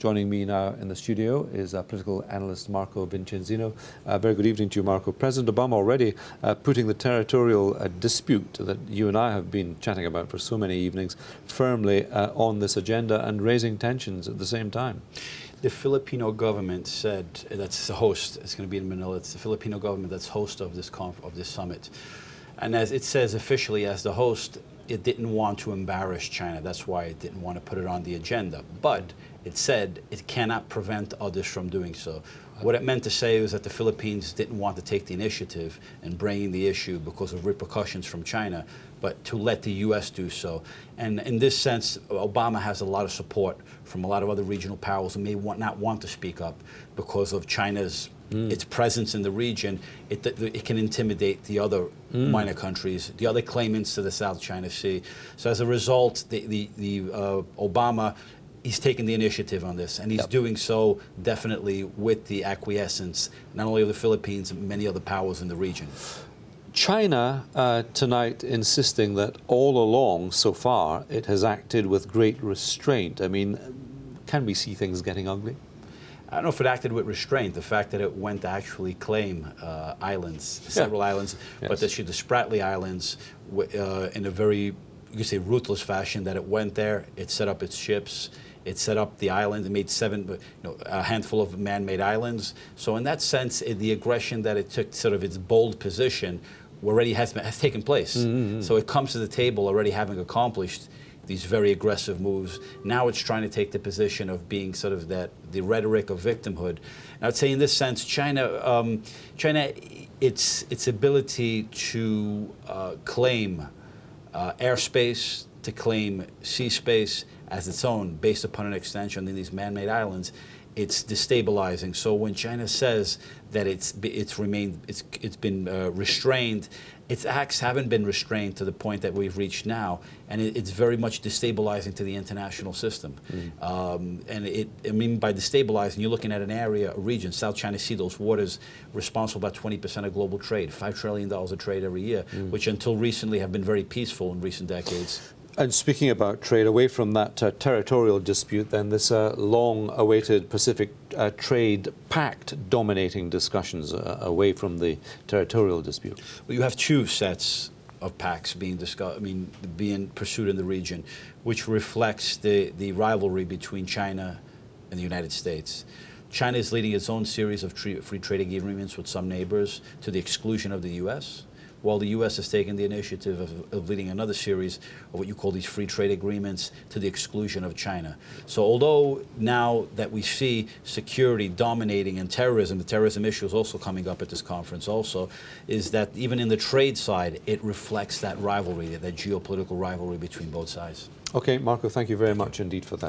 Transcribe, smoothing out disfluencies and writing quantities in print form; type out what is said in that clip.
Joining me now in the studio is political analyst Marco Vicenzino. Very good evening to you, Marco. President Obama already putting the territorial dispute that you and I have been chatting about for so many evenings firmly on this agenda and raising tensions at the same time. The Filipino government said, that's the host, it's going to be in Manila, it's the Filipino government that's host of this summit. And as it says officially, as the host, it didn't want to embarrass China. That's why it didn't want to put it on the agenda. But it said it cannot prevent others from doing so. What it meant to say was that the Philippines didn't want to take the initiative in bringing the issue because of repercussions from China, but to let the U.S. do so. And in this sense, Obama has a lot of support from a lot of other regional powers who may not want to speak up because of China's its presence in the region. It can intimidate the other minor countries, the other claimants to the South China Sea. So as a result, Obama, he's taken the initiative on this, and he's doing so definitely with the acquiescence not only of the Philippines, but many other powers in the region. China tonight insisting that all along so far it has acted with great restraint. I mean, can we see things getting ugly? I don't know if it acted with restraint. The fact that it went to actually claim islands, several islands, but that the Spratly Islands, in a very, you could say, ruthless fashion, that it went there, it set up its ships, it set up the island, it made a handful of man-made islands. So in that sense, the aggression that it took, sort of its bold position, already has taken place. So it comes to the table already having accomplished these very aggressive moves. Now it's trying to take the position of being sort of the rhetoric of victimhood. And I would say in this sense, China, its ability to claim airspace, to claim sea space as its own, based upon an extension in these man-made islands, it's destabilizing. So when China says that it's been restrained, its acts haven't been restrained to the point that we've reached now, and it's very much destabilizing to the international system. And I mean, by destabilizing, you're looking at an area, a region, South China Sea, those waters responsible about 20% of global trade, $5 trillion of trade every year, which until recently have been very peaceful in recent decades. And speaking about trade, away from that territorial dispute, then this long-awaited Pacific Trade Pact dominating discussions away from the territorial dispute. Well, you have two sets of pacts being being pursued in the region, which reflects the rivalry between China and the United States. China is leading its own series of free trade agreements with some neighbors to the exclusion of the U.S., while the U.S. has taken the initiative of leading another series of what you call these free trade agreements to the exclusion of China. So although now that we see security dominating and terrorism, the terrorism issue is also coming up at this conference also, is that even in the trade side, it reflects that rivalry, that geopolitical rivalry between both sides. Okay, Marco, thank you very much indeed for that.